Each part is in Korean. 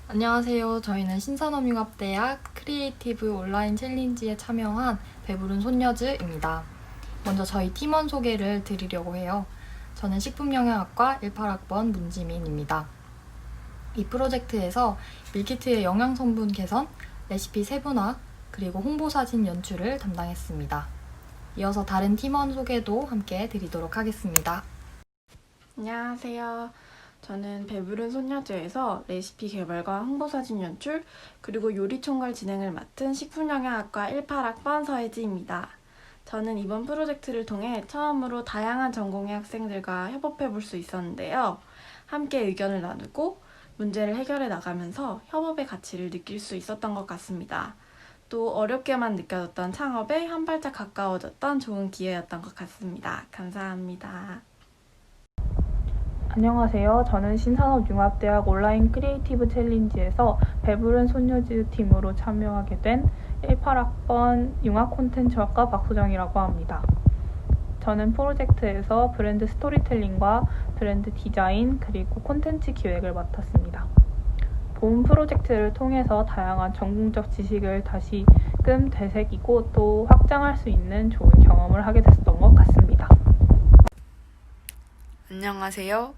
안녕하세요. 저희는 신산업융합대학 크리에이티브 온라인 챌린지에 참여한 배부른 손녀즈입니다. 먼저 저희 팀원 소개를 드리려고 해요. 저는 식품영양학과 18학번 문지민입니다. 이 프로젝트에서 밀키트의 영양성분 개선, 레시피 세분화, 그리고 홍보사진 연출을 담당했습니다. 이어서 다른 팀원 소개도 함께 드리도록 하겠습니다. 안녕하세요. 저는 배부른 손녀즈에서 레시피 개발과 홍보사진 연출, 그리고 요리 총괄 진행을 맡은 식품영양학과 18학번 서혜지입니다. 저는 이번 프로젝트를 통해 처음으로 다양한 전공의 학생들과 협업해 볼 수 있었는데요. 함께 의견을 나누고 문제를 해결해 나가면서 협업의 가치를 느낄 수 있었던 것 같습니다. 또 어렵게만 느껴졌던 창업에 한 발짝 가까워졌던 좋은 기회였던 것 같습니다. 감사합니다. 안녕하세요. 저는 신산업융합대학 온라인 크리에이티브 챌린지에서 배부른 손녀즈 팀으로 참여하게 된 18학번 융합 콘텐츠학과 박소정이라고 합니다. 저는 프로젝트에서 브랜드 스토리텔링과 브랜드 디자인 그리고 콘텐츠 기획을 맡았습니다. 본 프로젝트를 통해서 다양한 전공적 지식을 다시금 되새기고 또 확장할 수 있는 좋은 경험을 하게 됐던 것 같습니다. 안녕하세요.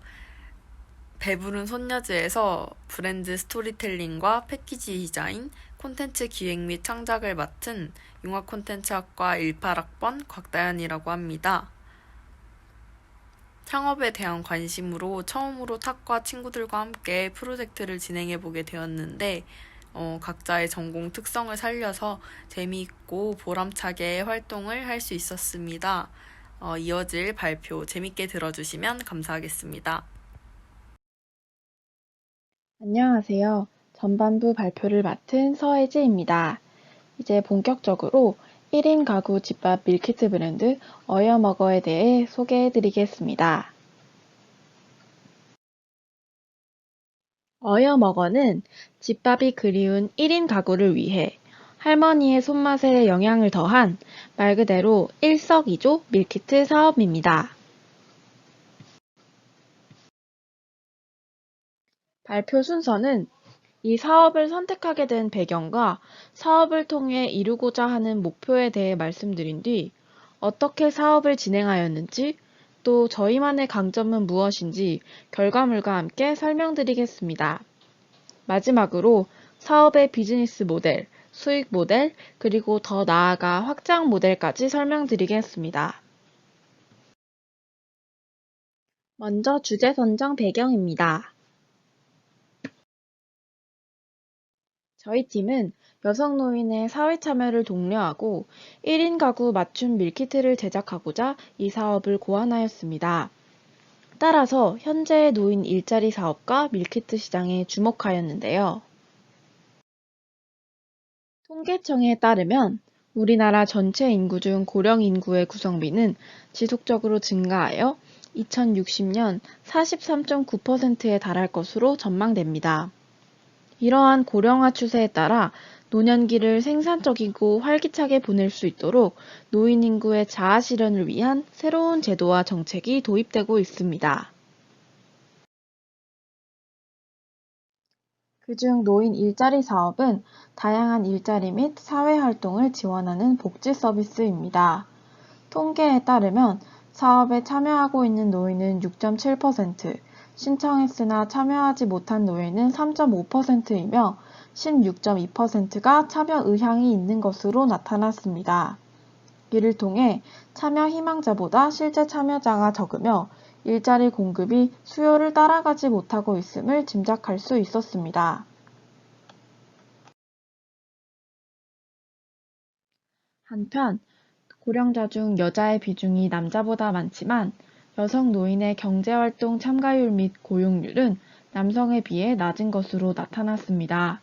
배부른 손녀즈에서 브랜드 스토리텔링과 패키지 디자인, 콘텐츠 기획 및 창작을 맡은 융합 콘텐츠학과 18학번 곽다연이라고 합니다. 창업에 대한 관심으로 처음으로 탁과 친구들과 함께 프로젝트를 진행해보게 되었는데 각자의 전공 특성을 살려서 재미있고 보람차게 활동을 할 수 있었습니다. 이어질 발표 재밌게 들어주시면 감사하겠습니다. 안녕하세요. 전반부 발표를 맡은 서혜지입니다. 이제 본격적으로 1인 가구 집밥 밀키트 브랜드 어여머거에 대해 소개해드리겠습니다. 어여머거는 집밥이 그리운 1인 가구를 위해 할머니의 손맛에 영양을 더한 말 그대로 일석이조 밀키트 사업입니다. 발표 순서는 이 사업을 선택하게 된 배경과 사업을 통해 이루고자 하는 목표에 대해 말씀드린 뒤 어떻게 사업을 진행하였는지 또 저희만의 강점은 무엇인지 결과물과 함께 설명드리겠습니다. 마지막으로 사업의 비즈니스 모델, 수익 모델, 그리고 더 나아가 확장 모델까지 설명드리겠습니다. 먼저 주제 선정 배경입니다. 저희 팀은 여성 노인의 사회 참여를 독려하고 1인 가구 맞춤 밀키트를 제작하고자 이 사업을 고안하였습니다. 따라서 현재의 노인 일자리 사업과 밀키트 시장에 주목하였는데요. 통계청에 따르면 우리나라 전체 인구 중 고령 인구의 구성비는 지속적으로 증가하여 2060년 43.9%에 달할 것으로 전망됩니다. 이러한 고령화 추세에 따라 노년기를 생산적이고 활기차게 보낼 수 있도록 노인 인구의 자아 실현을 위한 새로운 제도와 정책이 도입되고 있습니다. 그중 노인 일자리 사업은 다양한 일자리 및 사회활동을 지원하는 복지 서비스입니다. 통계에 따르면 사업에 참여하고 있는 노인은 6.7%, 신청했으나 참여하지 못한 노인은 3.5%이며 16.2%가 참여 의향이 있는 것으로 나타났습니다. 이를 통해 참여 희망자보다 실제 참여자가 적으며 일자리 공급이 수요를 따라가지 못하고 있음을 짐작할 수 있었습니다. 한편 고령자 중 여자의 비중이 남자보다 많지만 여성 노인의 경제활동 참가율 및 고용률은 남성에 비해 낮은 것으로 나타났습니다.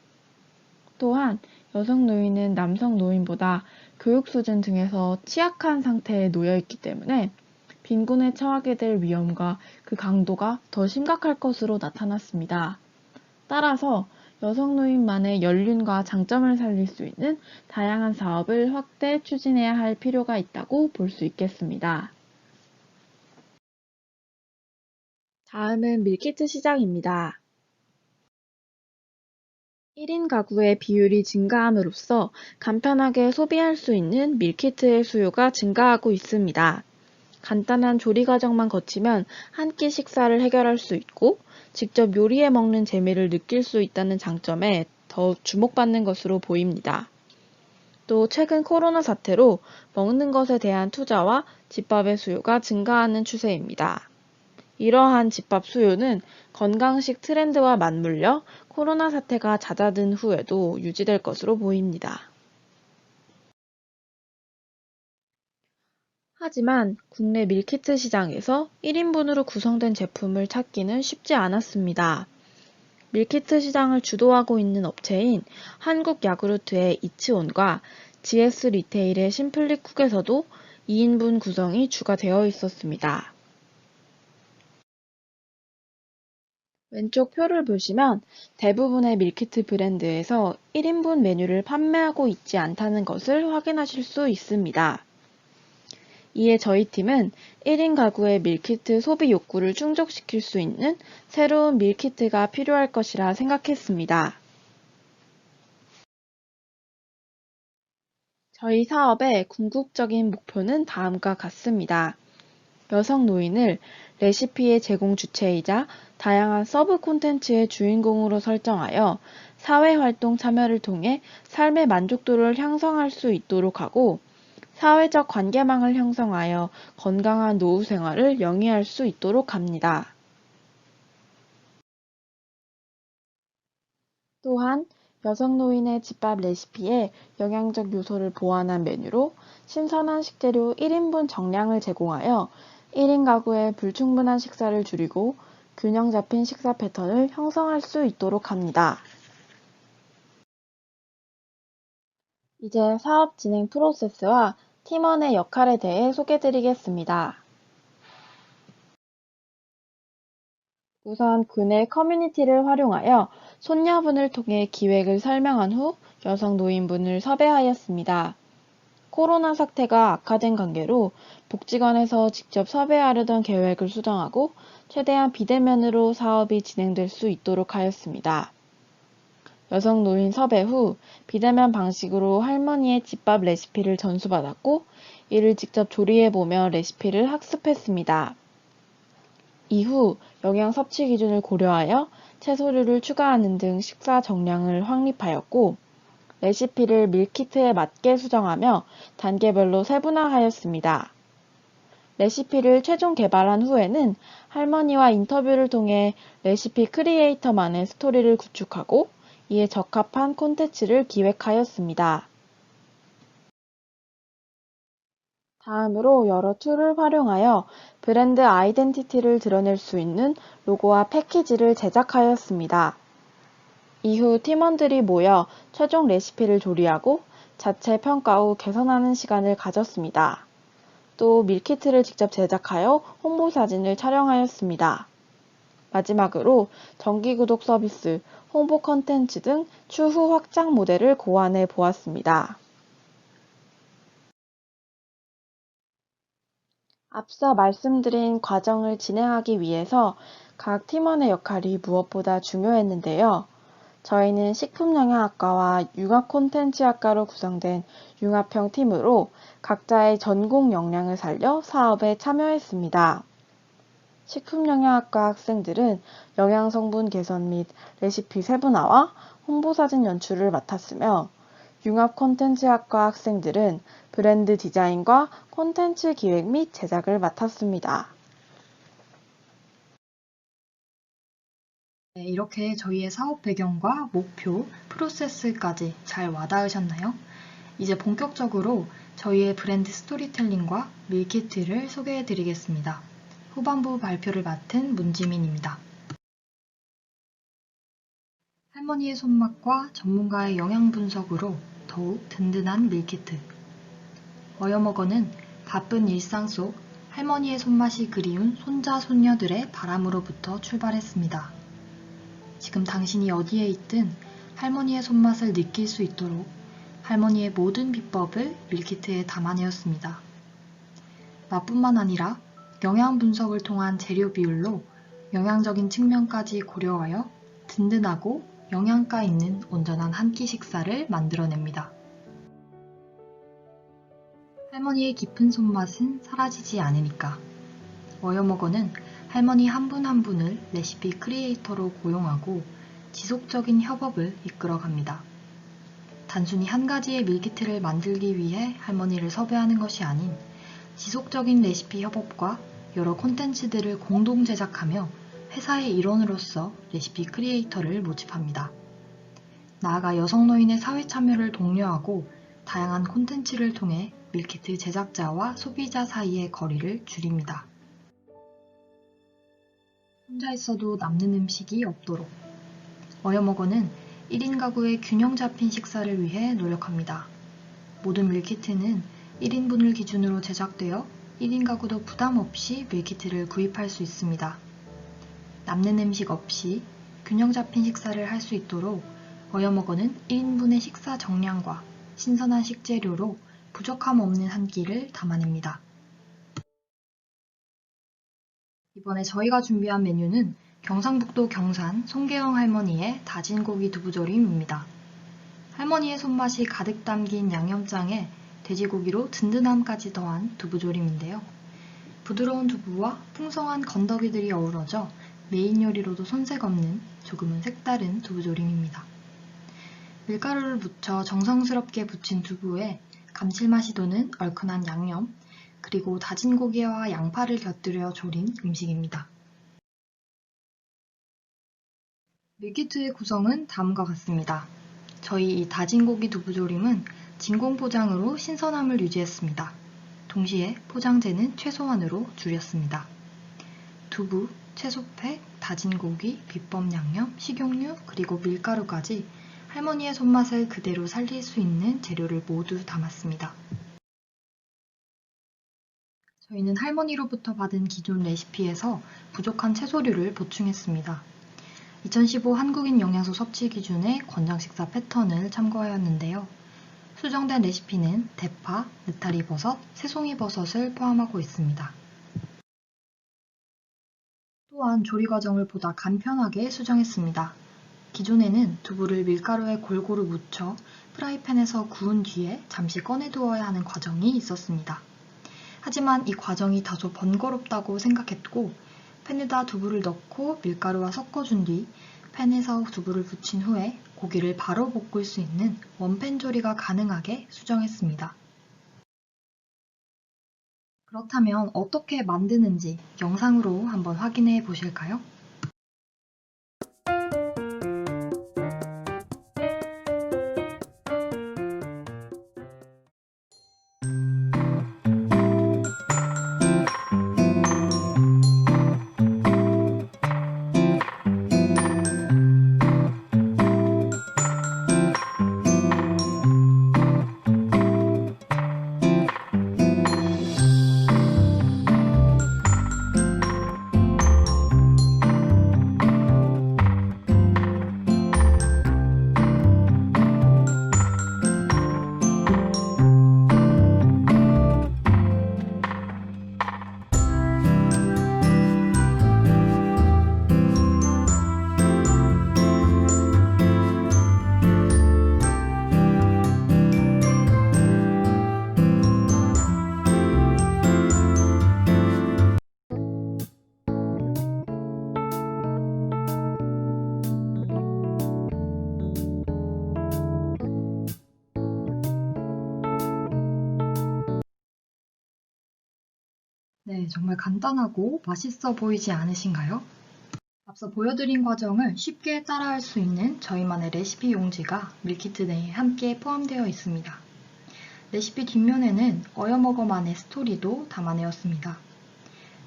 또한 여성 노인은 남성 노인보다 교육 수준 등에서 취약한 상태에 놓여 있기 때문에 빈곤에 처하게 될 위험과 그 강도가 더 심각할 것으로 나타났습니다. 따라서 여성 노인만의 연륜과 장점을 살릴 수 있는 다양한 사업을 확대 추진해야 할 필요가 있다고 볼 수 있겠습니다. 다음은 밀키트 시장입니다. 1인 가구의 비율이 증가함으로써 간편하게 소비할 수 있는 밀키트의 수요가 증가하고 있습니다. 간단한 조리 과정만 거치면 한 끼 식사를 해결할 수 있고 직접 요리해 먹는 재미를 느낄 수 있다는 장점에 더 주목받는 것으로 보입니다. 또 최근 코로나 사태로 먹는 것에 대한 투자와 집밥의 수요가 증가하는 추세입니다. 이러한 집밥 수요는 건강식 트렌드와 맞물려 코로나 사태가 잦아든 후에도 유지될 것으로 보입니다. 하지만 국내 밀키트 시장에서 1인분으로 구성된 제품을 찾기는 쉽지 않았습니다. 밀키트 시장을 주도하고 있는 업체인 한국야구르트의 이치온과 GS 리테일의 심플리쿡에서도 2인분 구성이 추가되어 있었습니다. 왼쪽 표를 보시면 대부분의 밀키트 브랜드에서 1인분 메뉴를 판매하고 있지 않다는 것을 확인하실 수 있습니다. 이에 저희 팀은 1인 가구의 밀키트 소비 욕구를 충족시킬 수 있는 새로운 밀키트가 필요할 것이라 생각했습니다. 저희 사업의 궁극적인 목표는 다음과 같습니다. 여성 노인을 레시피의 제공 주체이자 다양한 서브 콘텐츠의 주인공으로 설정하여 사회활동 참여를 통해 삶의 만족도를 향상할 수 있도록 하고 사회적 관계망을 형성하여 건강한 노후 생활을 영위할 수 있도록 합니다. 또한 여성 노인의 집밥 레시피에 영양적 요소를 보완한 메뉴로 신선한 식재료 1인분 정량을 제공하여 1인 가구의 불충분한 식사를 줄이고 균형 잡힌 식사 패턴을 형성할 수 있도록 합니다. 이제 사업 진행 프로세스와 팀원의 역할에 대해 소개드리겠습니다. 우선 구내 커뮤니티를 활용하여 손녀분을 통해 기획을 설명한 후 여성 노인분을 섭외하였습니다. 코로나 사태가 악화된 관계로 복지관에서 직접 섭외하려던 계획을 수정하고 최대한 비대면으로 사업이 진행될 수 있도록 하였습니다. 여성 노인 섭외 후 비대면 방식으로 할머니의 집밥 레시피를 전수받았고 이를 직접 조리해보며 레시피를 학습했습니다. 이후 영양 섭취 기준을 고려하여 채소류를 추가하는 등 식사 정량을 확립하였고 레시피를 밀키트에 맞게 수정하며 단계별로 세분화하였습니다. 레시피를 최종 개발한 후에는 할머니와 인터뷰를 통해 레시피 크리에이터만의 스토리를 구축하고 이에 적합한 콘텐츠를 기획하였습니다. 다음으로 여러 툴을 활용하여 브랜드 아이덴티티를 드러낼 수 있는 로고와 패키지를 제작하였습니다. 이후 팀원들이 모여 최종 레시피를 조리하고 자체 평가 후 개선하는 시간을 가졌습니다. 또 밀키트를 직접 제작하여 홍보 사진을 촬영하였습니다. 마지막으로 정기 구독 서비스, 홍보 컨텐츠 등 추후 확장 모델을 고안해 보았습니다. 앞서 말씀드린 과정을 진행하기 위해서 각 팀원의 역할이 무엇보다 중요했는데요. 저희는 식품영양학과와 융합-콘텐츠학과로 구성된 융합형 팀으로 각자의 전공 역량을 살려 사업에 참여했습니다. 식품영양학과 학생들은 영양성분 개선 및 레시피 세분화와 홍보사진 연출을 맡았으며 융합-콘텐츠학과 학생들은 브랜드 디자인과 콘텐츠 기획 및 제작을 맡았습니다. 네, 이렇게 저희의 사업 배경과 목표, 프로세스까지 잘 와닿으셨나요? 이제 본격적으로 저희의 브랜드 스토리텔링과 밀키트를 소개해 드리겠습니다. 후반부 발표를 맡은 문지민입니다. 할머니의 손맛과 전문가의 영양 분석으로 더욱 든든한 밀키트. 어여먹어는 바쁜 일상 속 할머니의 손맛이 그리운 손자, 손녀들의 바람으로부터 출발했습니다. 지금 당신이 어디에 있든 할머니의 손맛을 느낄 수 있도록 할머니의 모든 비법을 밀키트에 담아내었습니다. 맛뿐만 아니라 영양 분석을 통한 재료 비율로 영양적인 측면까지 고려하여 든든하고 영양가 있는 온전한 한 끼 식사를 만들어냅니다. 할머니의 깊은 손맛은 사라지지 않으니까. 워여머거는 할머니 한 분 한 분을 레시피 크리에이터로 고용하고 지속적인 협업을 이끌어갑니다. 단순히 한 가지의 밀키트를 만들기 위해 할머니를 섭외하는 것이 아닌 지속적인 레시피 협업과 여러 콘텐츠들을 공동 제작하며 회사의 일원으로서 레시피 크리에이터를 모집합니다. 나아가 여성 노인의 사회 참여를 독려하고 다양한 콘텐츠를 통해 밀키트 제작자와 소비자 사이의 거리를 줄입니다. 혼자 있어도 남는 음식이 없도록. 워여머거는 1인 가구의 균형 잡힌 식사를 위해 노력합니다. 모든 밀키트는 1인분을 기준으로 제작되어 1인 가구도 부담 없이 밀키트를 구입할 수 있습니다. 남는 음식 없이 균형 잡힌 식사를 할 수 있도록 워여머거는 1인분의 식사 정량과 신선한 식재료로 부족함 없는 한 끼를 담아냅니다. 이번에 저희가 준비한 메뉴는 경상북도 경산 송계영 할머니의 다진 고기 두부조림입니다. 할머니의 손맛이 가득 담긴 양념장에 돼지고기로 든든함까지 더한 두부조림인데요. 부드러운 두부와 풍성한 건더기들이 어우러져 메인 요리로도 손색 없는 조금은 색다른 두부조림입니다. 밀가루를 묻혀 정성스럽게 부친 두부에 감칠맛이 도는 얼큰한 양념, 그리고 다진 고기와 양파를 곁들여 조린 음식입니다. 밀키트의 구성은 다음과 같습니다. 저희 이 다진 고기 두부조림은 진공 포장으로 신선함을 유지했습니다. 동시에 포장재는 최소한으로 줄였습니다. 두부, 채소팩, 다진 고기, 비법 양념, 식용유, 그리고 밀가루까지 할머니의 손맛을 그대로 살릴 수 있는 재료를 모두 담았습니다. 저희는 할머니로부터 받은 기존 레시피에서 부족한 채소류를 보충했습니다. 2015 한국인 영양소 섭취 기준의 권장 식사 패턴을 참고하였는데요. 수정된 레시피는 대파, 느타리 버섯, 새송이 버섯을 포함하고 있습니다. 또한 조리 과정을 보다 간편하게 수정했습니다. 기존에는 두부를 밀가루에 골고루 묻혀 프라이팬에서 구운 뒤에 잠시 꺼내두어야 하는 과정이 있었습니다. 하지만 이 과정이 다소 번거롭다고 생각했고 팬에다 두부를 넣고 밀가루와 섞어준 뒤 팬에서 두부를 붙인 후에 고기를 바로 볶을 수 있는 원팬 조리가 가능하게 수정했습니다. 그렇다면 어떻게 만드는지 영상으로 한번 확인해 보실까요? 네, 정말 간단하고 맛있어 보이지 않으신가요? 앞서 보여드린 과정을 쉽게 따라할 수 있는 저희만의 레시피 용지가 밀키트 내에 함께 포함되어 있습니다. 레시피 뒷면에는 어여머거만의 스토리도 담아내었습니다.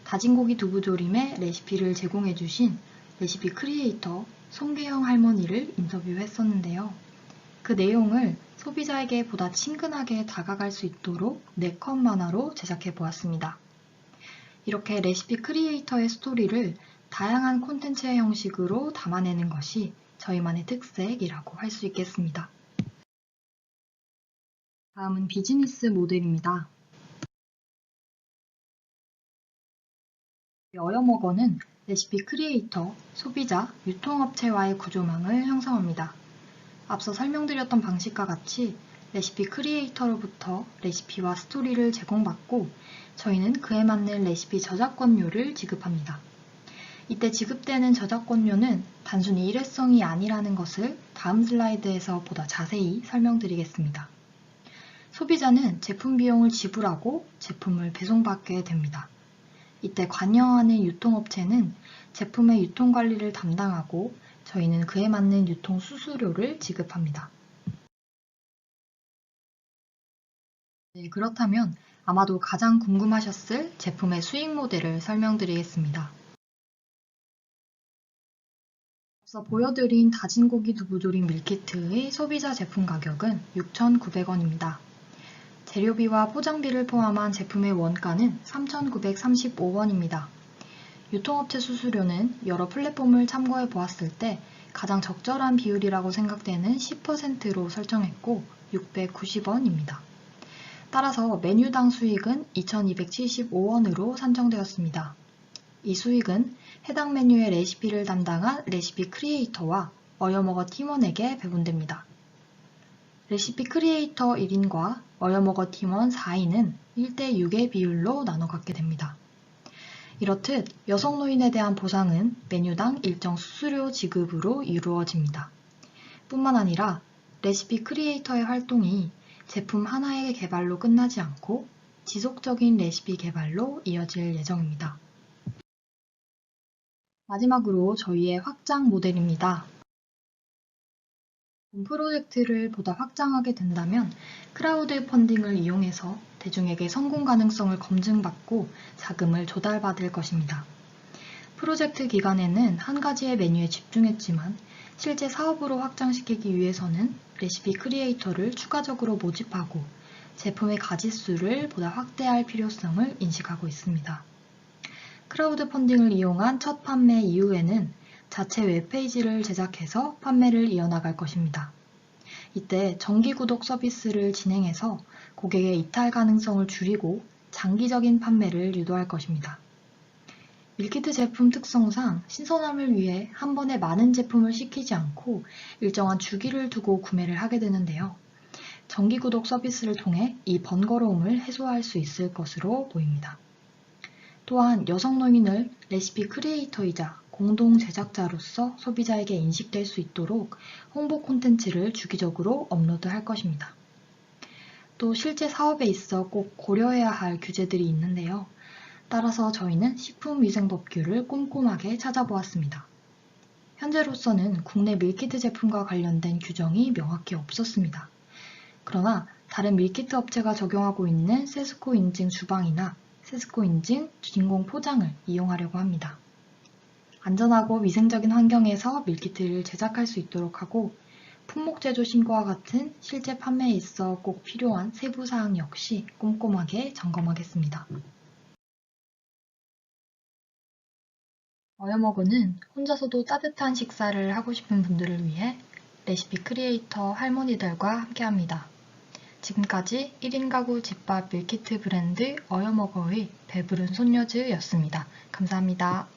다진 고기 두부조림의 레시피를 제공해주신 레시피 크리에이터 송계영 할머니를 인터뷰했었는데요. 그 내용을 소비자에게 보다 친근하게 다가갈 수 있도록 4컷 만화로 제작해 보았습니다. 이렇게 레시피 크리에이터의 스토리를 다양한 콘텐츠의 형식으로 담아내는 것이 저희만의 특색이라고 할 수 있겠습니다. 다음은 비즈니스 모델입니다. 어여먹어는 레시피 크리에이터, 소비자, 유통업체와의 구조망을 형성합니다. 앞서 설명드렸던 방식과 같이 레시피 크리에이터로부터 레시피와 스토리를 제공받고 저희는 그에 맞는 레시피 저작권료를 지급합니다. 이때 지급되는 저작권료는 단순히 일회성이 아니라는 것을 다음 슬라이드에서 보다 자세히 설명드리겠습니다. 소비자는 제품 비용을 지불하고 제품을 배송받게 됩니다. 이때 관여하는 유통업체는 제품의 유통관리를 담당하고 저희는 그에 맞는 유통 수수료를 지급합니다. 네, 그렇다면 아마도 가장 궁금하셨을 제품의 수익 모델을 설명드리겠습니다. 앞서 보여드린 다진 고기 두부조림 밀키트의 소비자 제품 가격은 6,900원입니다. 재료비와 포장비를 포함한 제품의 원가는 3,935원입니다. 유통업체 수수료는 여러 플랫폼을 참고해 보았을 때 가장 적절한 비율이라고 생각되는 10%로 설정했고 690원입니다. 따라서 메뉴당 수익은 2,275원으로 산정되었습니다. 이 수익은 해당 메뉴의 레시피를 담당한 레시피 크리에이터와 어여먹어 팀원에게 배분됩니다. 레시피 크리에이터 1인과 어여먹어 팀원 4인은 1대6의 비율로 나눠 갖게 됩니다. 이렇듯 여성 노인에 대한 보상은 메뉴당 일정 수수료 지급으로 이루어집니다. 뿐만 아니라 레시피 크리에이터의 활동이 제품 하나의 개발로 끝나지 않고 지속적인 레시피 개발로 이어질 예정입니다. 마지막으로 저희의 확장 모델입니다. 본 프로젝트를 보다 확장하게 된다면 크라우드 펀딩을 이용해서 대중에게 성공 가능성을 검증받고 자금을 조달받을 것입니다. 프로젝트 기간에는 한 가지의 메뉴에 집중했지만 실제 사업으로 확장시키기 위해서는 레시피 크리에이터를 추가적으로 모집하고 제품의 가짓수를 보다 확대할 필요성을 인식하고 있습니다. 크라우드 펀딩을 이용한 첫 판매 이후에는 자체 웹페이지를 제작해서 판매를 이어나갈 것입니다. 이때 정기 구독 서비스를 진행해서 고객의 이탈 가능성을 줄이고 장기적인 판매를 유도할 것입니다. 밀키트 제품 특성상 신선함을 위해 한 번에 많은 제품을 시키지 않고 일정한 주기를 두고 구매를 하게 되는데요. 정기 구독 서비스를 통해 이 번거로움을 해소할 수 있을 것으로 보입니다. 또한 여성 노인을 레시피 크리에이터이자 공동 제작자로서 소비자에게 인식될 수 있도록 홍보 콘텐츠를 주기적으로 업로드할 것입니다. 또 실제 사업에 있어 꼭 고려해야 할 규제들이 있는데요. 따라서 저희는 식품위생법규를 꼼꼼하게 찾아보았습니다. 현재로서는 국내 밀키트 제품과 관련된 규정이 명확히 없었습니다. 그러나 다른 밀키트 업체가 적용하고 있는 세스코 인증 주방이나 세스코 인증 진공 포장을 이용하려고 합니다. 안전하고 위생적인 환경에서 밀키트를 제작할 수 있도록 하고 품목 제조 신고와 같은 실제 판매에 있어 꼭 필요한 세부 사항 역시 꼼꼼하게 점검하겠습니다. 어여먹어는 혼자서도 따뜻한 식사를 하고 싶은 분들을 위해 레시피 크리에이터 할머니들과 함께합니다. 지금까지 1인 가구 집밥 밀키트 브랜드 어여먹어의 배부른 손녀즈였습니다. 감사합니다.